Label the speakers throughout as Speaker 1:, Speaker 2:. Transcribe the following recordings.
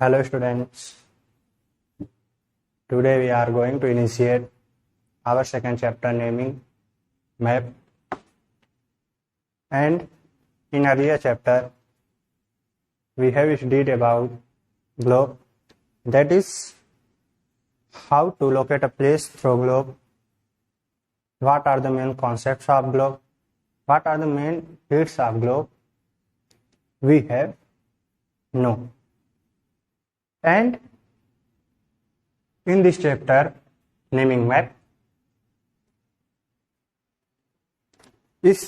Speaker 1: Hello students, today we are going to initiate our second chapter naming map, and in earlier chapter we have studied about globe, that is how to locate a place through globe, what are the main concepts of globe, what are the main features of globe we have known. And in this chapter naming map, इस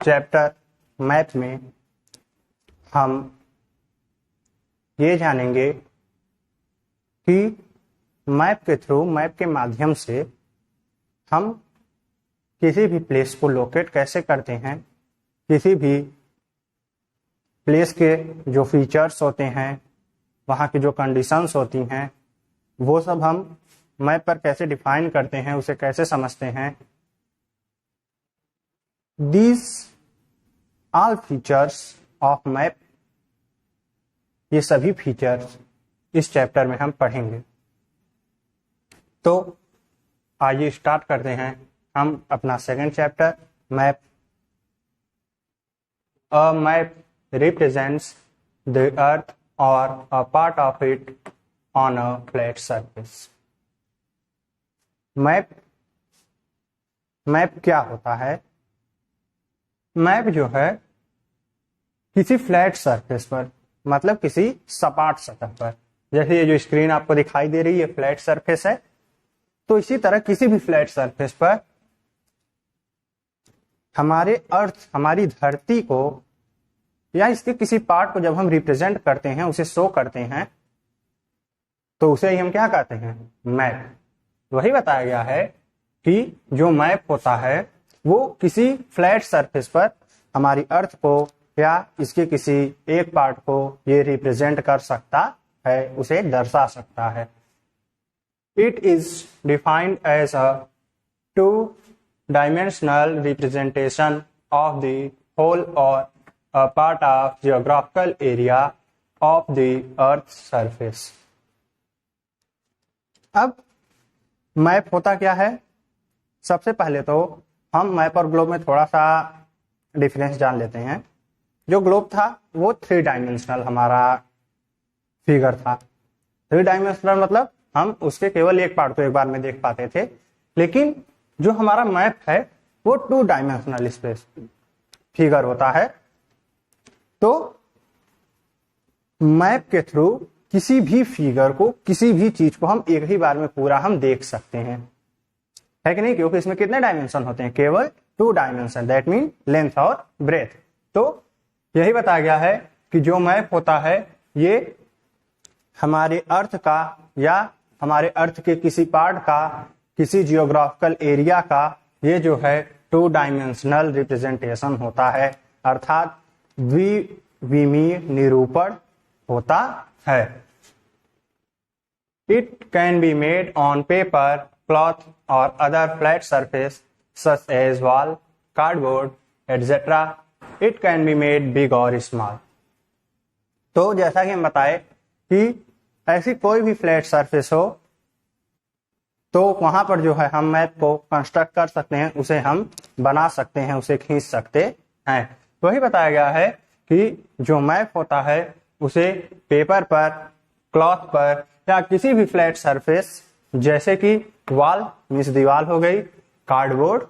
Speaker 1: chapter map में हम ये जानेंगे कि map के through, map के माध्यम से हम किसी भी प्लेस को लोकेट कैसे करते हैं, किसी भी प्लेस के जो फीचर्स होते हैं, वहाँ की जो कंडीशंस होती हैं, वो सब हम मैप पर कैसे डिफाइन करते हैं, उसे कैसे समझते हैं. These all features of map, ये सभी फीचर्स इस चैप्टर में हम पढ़ेंगे. तो आइए स्टार्ट करते हैं हम अपना second chapter map. A map represents the earth or a part of it on a flat surface. Map क्या होता है? मैप जो है किसी फ्लैट सरफेस पर, मतलब किसी सपाट सतह पर, जैसे ये जो स्क्रीन आपको दिखाई दे रही है फ्लैट सरफेस है, तो इसी तरह किसी भी फ्लैट सरफेस पर हमारे अर्थ, हमारी धरती को या इसके किसी पार्ट को जब हम रिप्रेजेंट करते हैं, उसे शो करते हैं, तो उसे ही हम क्या कहते हैं? मैप. वही बताया गया है कि जो मैप होता है वो किसी फ्लैट सरफेस पर हमारी अर्थ को या इसके किसी एक पार्ट को ये रिप्रेजेंट कर सकता है, उसे दर्शा सकता है. It is defined as a 2-dimensional representation of the whole or a part of geographical area of the earth's surface. अब मैप होता क्या है? सबसे पहले तो हम मैप और ग्लोब में थोड़ा सा डिफरेंस जान लेते हैं. जो ग्लोब था वो 3-dimensional हमारा फिगर था. 3-dimensional मतलब हम उसके केवल एक पार्ट को एक बार में देख पाते थे, लेकिन जो हमारा मैप है वो 2-dimensional स्पेस फिगर होता है. तो मैप के थ्रू किसी भी फिगर को, किसी भी चीज को हम एक ही बार में पूरा हम देख सकते हैं, है कि नहीं? क्योंकि इसमें कितने डायमेंशन होते हैं? केवल 2 डायमेंशन, दैट मीन लेंथ और ब्रेथ. तो यही बताया गया है कि जो मैप होता है ये हमारे अर्थ का या हमारे अर्थ के किसी पार्ट का, किसी जियोग्राफिकल एरिया का, ये जो है 2-dimensional रिप्रेजेंटेशन होता है, अर्थात द्विविमीय निरूपण होता है. It can be made on paper, cloth और other flat surface such as wall, cardboard etcetera. It can be made big और स्मॉल. तो जैसा कि हम बताए कि ऐसी कोई भी फ्लैट सरफेस हो तो वहां पर जो है हम मैप को कंस्ट्रक्ट कर सकते हैं, उसे हम बना सकते हैं, उसे खींच सकते हैं. वही बताया गया है कि जो मैप होता है उसे पेपर पर, क्लॉथ पर या किसी भी फ्लैट सरफेस, जैसे कि वॉल मीन्स दीवार हो गई, कार्डबोर्ड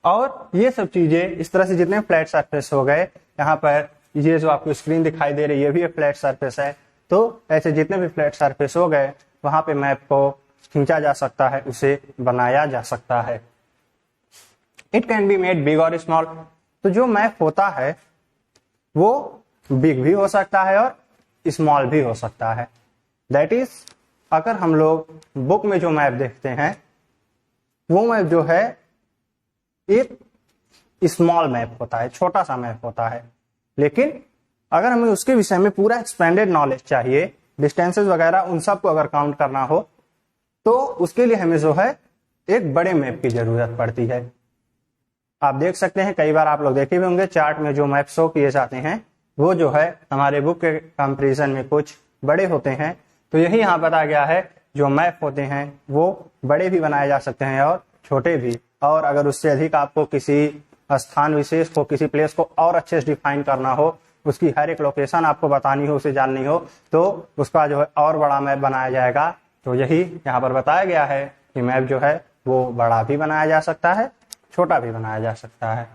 Speaker 1: और ये सब चीजें, इस तरह से जितने फ्लैट सरफेस हो गए, यहाँ पर ये जो आपको स्क्रीन दिखाई दे रही है ये भी एक फ्लैट सरफेस है. तो ऐसे जितने भी फ्लैट सरफेस हो गए वहां पे मैप को खींचा जा सकता है, उसे बनाया जा सकता है. It can be made big और स्मॉल. तो जो मैप होता है वो बिग भी हो सकता है और स्मॉल भी हो सकता है. दैट इज, अगर हम लोग बुक में जो मैप देखते हैं वो मैप जो है एक स्मॉल मैप होता है, छोटा सा मैप होता है. लेकिन अगर हमें उसके विषय में पूरा एक्सपेंडेड नॉलेज चाहिए, डिस्टेंसेस वगैरह उन सबको अगर काउंट करना हो, तो उसके लिए हमें जो है एक बड़े मैप की जरूरत पड़ती है. आप देख सकते हैं, कई बार आप लोग देखे भी होंगे, चार्ट में जो मैप शो किए जाते हैं वो जो है हमारे बुक के कंपैरिजन में कुछ बड़े होते हैं। तो यही यहाँ बताया गया है, जो मैप होते हैं वो बड़े भी बनाए जा सकते हैं और छोटे भी। और अगर उससे अधिक आपको किसी स्थान विशेष को, किसी प्लेस को और अच्छे से डिफाइन करना हो, उसकी हर एक लोकेशन आपको बतानी हो, उसे जाननी हो, तो उसका जो है और बड़ा मैप बनाया जाएगा। तो यही यहाँ पर बताया गया है कि मैप जो है वो बड़ा भी बनाया जा सकता है, छोटा भी बनाया जा सकता है।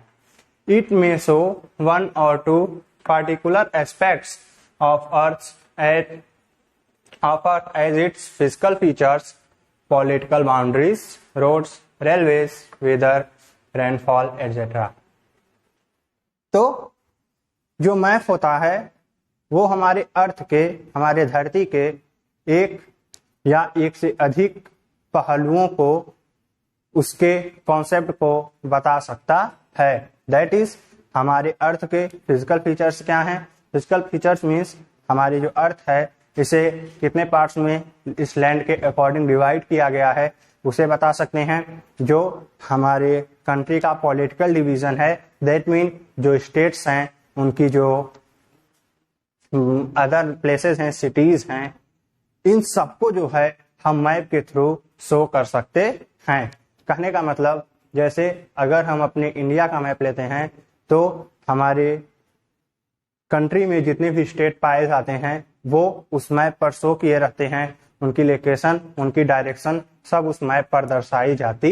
Speaker 1: इट मे शो वन और two particular aspects of earth as its physical features, political boundaries, roads, railways, weather, rainfall etcetera. तो जो मैप होता है वो हमारे अर्थ के, हमारे धरती के एक या एक से अधिक पहलुओं को, उसके कॉन्सेप्ट को बता सकता है। दैट इज, हमारे अर्थ के फिजिकल फीचर्स क्या हैं? फिजिकल फीचर्स मीन्स हमारी जो अर्थ है इसे कितने पार्ट्स में इस लैंड के अकॉर्डिंग डिवाइड किया गया है उसे बता सकते हैं। जो हमारे कंट्री का पॉलिटिकल डिवीजन है, दैट मीन जो स्टेट्स हैं उनकी जो अदर प्लेसेस हैं, सिटीज हैं, इन सबको जो है हम मैप के थ्रू शो कर सकते हैं। कहने का मतलब, जैसे अगर हम अपने इंडिया का मैप लेते हैं तो हमारे कंट्री में जितने भी स्टेट पाए जाते हैं वो उस मैप पर शो किए रहते हैं। उनकी लोकेशन, उनकी डायरेक्शन सब उस मैप पर दर्शाई जाती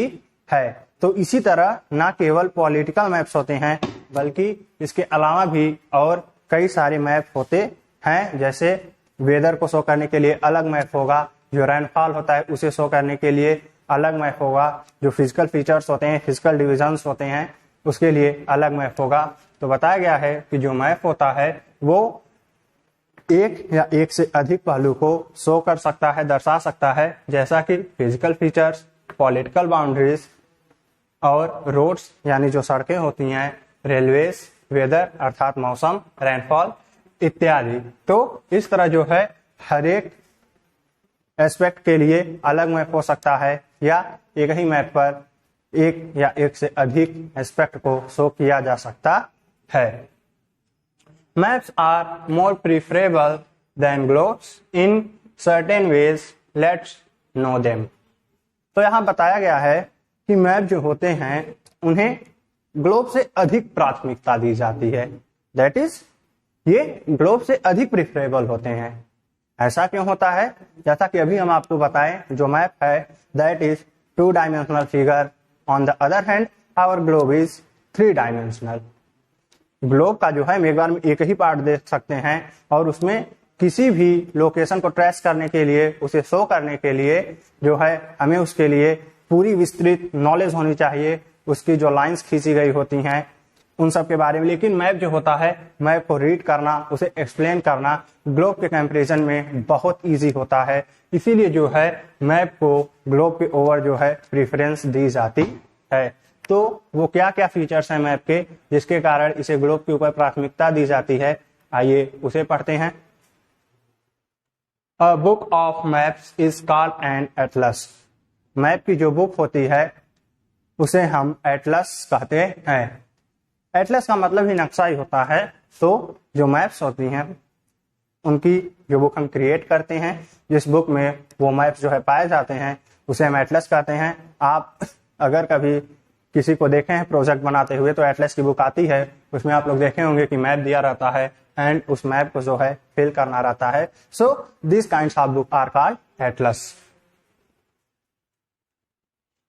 Speaker 1: है। तो इसी तरह ना केवल पॉलिटिकल मैप्स होते हैं बल्कि इसके अलावा भी और कई सारे मैप होते हैं। जैसे वेदर को शो करने के लिए अलग मैप होगा, जो रेनफॉल होता है उसे शो करने के लिए अलग मैप होगा, जो फिजिकल फीचर्स होते हैं, फिजिकल डिविजन्स होते हैं, उसके लिए अलग मैप होगा। तो बताया गया है कि जो मैप होता है वो एक या एक से अधिक पहलू को शो कर सकता है, दर्शा सकता है, जैसा कि फिजिकल फीचर्स, पॉलिटिकल बाउंड्रीज और रोड्स यानी जो सड़कें होती हैं, रेलवेज, वेदर अर्थात मौसम, रेनफॉल इत्यादि। तो इस तरह जो है हर एक एस्पेक्ट के लिए अलग मैप हो सकता है या एक ही मैप पर एक या एक से अधिक एस्पेक्ट को शो किया जा सकता है। Maps are more preferable than globes in certain ways, let's know them. तो यहाँ बताया गया है कि मैप जो होते हैं उन्हें ग्लोब से अधिक प्राथमिकता दी जाती है। दैट इज, ये ग्लोब से अधिक प्रिफरेबल होते हैं। ऐसा क्यों होता है? जैसा कि अभी हम आपको बताएं, जो मैप है that is 2 dimensional figure, on the other hand our globe is 3 dimensional. Globe का जो है हम एक बार में एक ही पार्ट देख सकते हैं और उसमें किसी भी लोकेशन को ट्रेस करने के लिए, उसे शो करने के लिए जो है हमें उसके लिए पूरी विस्तृत नॉलेज होनी चाहिए, उसकी जो लाइंस खींची गई होती हैं उन सब के बारे में। लेकिन मैप जो होता है, मैप को रीड करना, उसे एक्सप्लेन करना ग्लोब के कंपैरिजन में बहुत इजी होता है। इसीलिए जो है मैप को ग्लोब के ओवर जो है प्रेफरेंस दी जाती है। तो वो क्या क्या फीचर्स हैं मैप के जिसके कारण इसे ग्लोब के ऊपर प्राथमिकता दी जाती है, आइए उसे पढ़ते हैं। A book of maps is called an Atlas. Map की जो बुक होती है उसे हम एटलस कहते हैं। एटलस का मतलब ही नक्शा ही होता है। तो जो मैप्स होती हैं उनकी जो बुक हम क्रिएट करते हैं, जिस बुक में वो मैप्स जो है पाए जाते हैं उसे हम एटलस कहते हैं। आप अगर कभी किसी को देखे हैं प्रोजेक्ट बनाते हुए तो एटलस की बुक आती है, उसमें आप लोग देखे होंगे कि मैप दिया रहता है एंड उस मैप को जो है फिल करना रहता है। So this kinds of book are called atlas.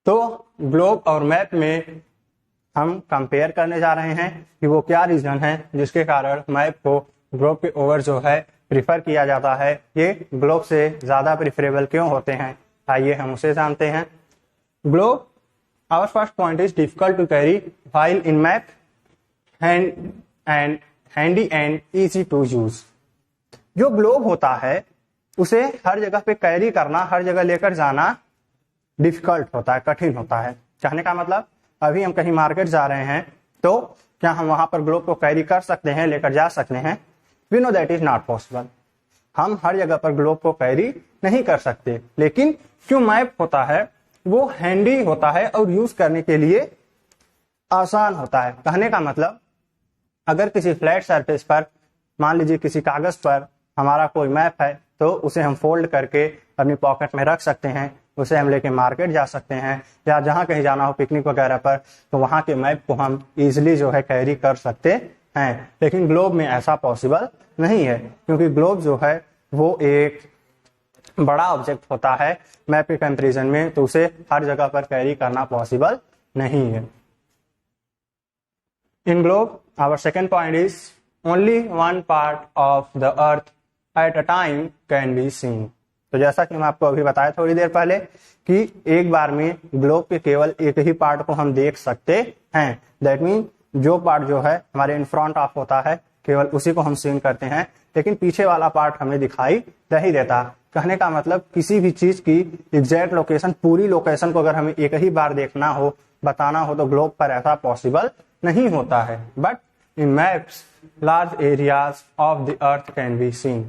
Speaker 1: तो ग्लोब और मैप में हम कंपेयर करने जा रहे हैं कि वो क्या रीजन है जिसके कारण मैप को ग्लोब के ओवर जो है प्रिफर किया जाता है। ये ग्लोब से ज्यादा प्रिफरेबल क्यों होते हैं, आइए हम उसे जानते हैं। Globe, our first point is difficult to carry while in map handy and easy to use. जो ग्लोब होता है उसे हर जगह पे कैरी करना, हर जगह लेकर जाना डिफिकल्ट होता है, कठिन होता है। कहने का मतलब, अभी हम कहीं मार्केट जा रहे हैं तो क्या हम वहां पर ग्लोब को कैरी कर सकते हैं, लेकर जा सकते हैं? We know that is not possible. हम हर जगह पर ग्लोब को कैरी नहीं कर सकते। लेकिन जो मैप होता है वो हैंडी होता है और यूज करने के लिए आसान होता है। कहने का मतलब, अगर किसी फ्लैट सरफेस पर, मान लीजिए किसी कागज पर हमारा कोई मैप है तो उसे हम फोल्ड करके अपनी पॉकेट में रख सकते हैं, उसे हम लेके मार्केट जा सकते हैं या जहाँ कहीं जाना हो पिकनिक वगैरह पर तो वहाँ के मैप को हम इजिली जो है कैरी कर सकते हैं। लेकिन ग्लोब में ऐसा पॉसिबल नहीं है, क्योंकि ग्लोब जो है वो एक बड़ा ऑब्जेक्ट होता है मैप के कंपैरिजन में, तो उसे हर जगह पर कैरी करना पॉसिबल नहीं है। In globe our second point is only one part of the earth at a time can be seen. तो जैसा कि मैं आपको अभी बताया थोड़ी देर पहले कि एक बार में ग्लोब के केवल एक ही पार्ट को हम देख सकते हैं। दैट मीन जो पार्ट जो है हमारे इन फ्रंट ऑफ होता है केवल उसी को हम सीन करते हैं, लेकिन पीछे वाला पार्ट हमें दिखाई नहीं देता। कहने का मतलब किसी भी चीज की एग्जैक्ट लोकेशन, पूरी लोकेशन को अगर हमें एक ही बार देखना हो, बताना हो, तो ग्लोब पर ऐसा पॉसिबल नहीं होता है। But in maps large areas of the earth can be seen.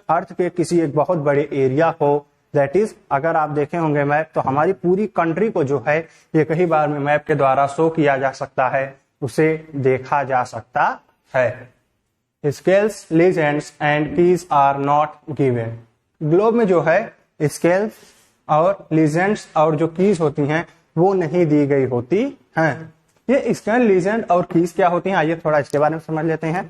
Speaker 1: अर्थ के किसी एक बहुत बड़े एरिया को, दैट इज अगर आप देखे होंगे मैप तो हमारी पूरी कंट्री को जो है एक ही बार में मैप के द्वारा शो किया जा सकता है, उसे देखा जा सकता है। Scales, legends and keys are not given. Globe में जो है स्केल्स और लीजेंड्स और जो कीज होती हैं वो नहीं दी गई होती हैं। ये स्केल, लीजेंड और कीज क्या होती हैं, आइए थोड़ा इसके बारे में समझ लेते हैं।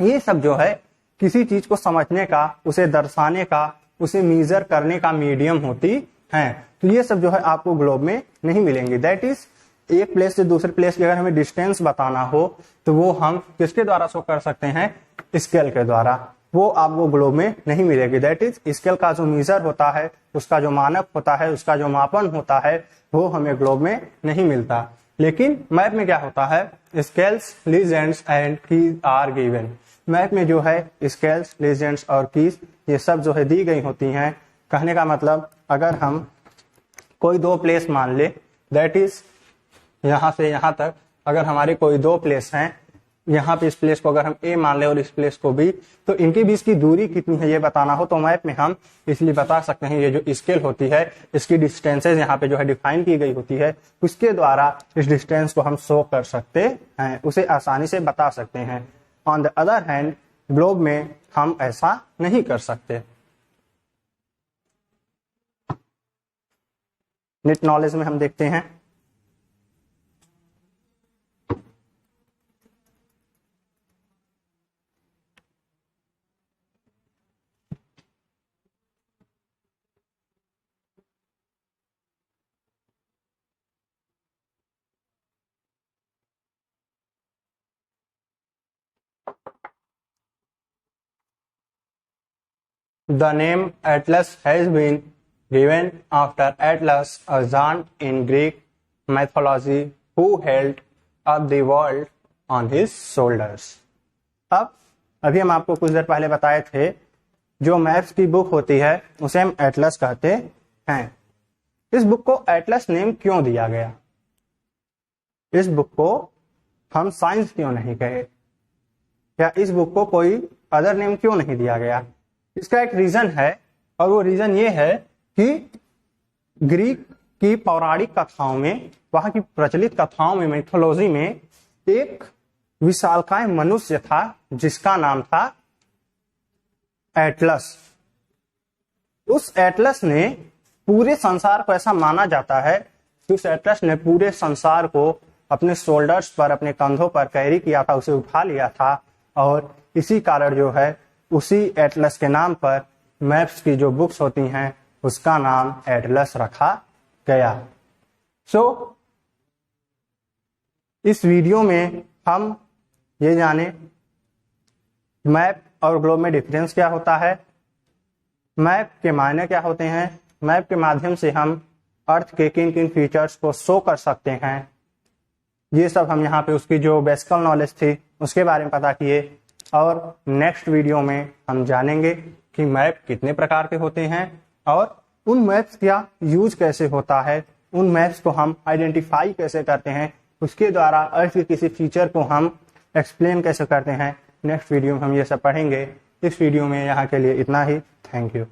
Speaker 1: ये सब जो है किसी चीज को समझने का, उसे दर्शाने का, उसे मीजर करने का मीडियम होती हैं। तो ये सब जो है आपको ग्लोब में नहीं मिलेंगी। दैट इज एक प्लेस से दूसरे प्लेस की अगर हमें डिस्टेंस बताना हो तो वो हम किसके द्वारा शो कर सकते हैं, स्केल के द्वारा। वो आपको ग्लोब में नहीं मिलेगी। दैट इज स्केल का जो मीजर होता है, उसका जो मानक होता है, उसका जो मापन होता है, वो हमें ग्लोब में नहीं मिलता। लेकिन मैप में क्या होता है, scales, legends and keys are given. Map में जो है स्केल्स, लीजेंड्स और कीज ये सब जो है दी गई होती हैं। कहने का मतलब अगर हम कोई दो प्लेस मान ले, दैट इज यहाँ से यहाँ तक अगर हमारे कोई दो प्लेस हैं, यहाँ पे इस प्लेस को अगर हम ए मान ले और इस प्लेस को बी, तो इनके बीच की दूरी कितनी है ये बताना हो तो मैप में हम इसलिए बता सकते हैं। ये जो स्केल होती है इसकी डिस्टेंसेज यहाँ पे जो है डिफाइन की गई होती है, उसके द्वारा इस डिस्टेंस को हम शो कर सकते हैं, उसे आसानी से बता सकते हैं। On the other hand globe में हम ऐसा नहीं कर सकते। नेट नॉलेज में हम देखते हैं The name Atlas has been given after Atlas, a giant in Greek mythology who held up the world on his shoulders. अभी हम आपको कुछ देर पहले बताए थे, जो मैप्स की बुक होती है उसे हम एटलस कहते हैं। इस बुक को एटलस नेम क्यों दिया गया, इस बुक को हम साइंस क्यों नहीं कहे, या इस बुक को कोई अदर नेम क्यों नहीं दिया गया? इसका एक रीजन है, और वो रीजन ये है कि ग्रीक की पौराणिक कथाओं में, वहां की प्रचलित कथाओं में, मिथोलॉजी में एक विशालकाय मनुष्य था जिसका नाम था एटलस। उस एटलस ने पूरे संसार को, ऐसा माना जाता है कि उस एटलस ने पूरे संसार को अपने शोल्डर्स पर, अपने कंधों पर कैरी किया था, उसे उठा लिया था, और इसी कारण जो है उसी एटलस के नाम पर मैप्स की जो बुक्स होती हैं उसका नाम एटलस रखा गया। सो इस वीडियो में हम ये जाने मैप और ग्लोब में डिफरेंस क्या होता है, मैप के मायने क्या होते हैं, मैप के माध्यम से हम अर्थ के किन किन फीचर्स को शो कर सकते हैं, ये सब हम यहाँ पे उसकी जो बेसिकल नॉलेज थी उसके बारे में पता किए। और नेक्स्ट वीडियो में हम जानेंगे कि मैप कितने प्रकार के होते हैं और उन मैप्स का यूज कैसे होता है, उन मैप्स को हम आइडेंटिफाई कैसे करते हैं, उसके द्वारा अर्थ के किसी फीचर को हम एक्सप्लेन कैसे करते हैं। नेक्स्ट वीडियो में हम ये सब पढ़ेंगे। इस वीडियो में यहाँ के लिए इतना ही। Thank you.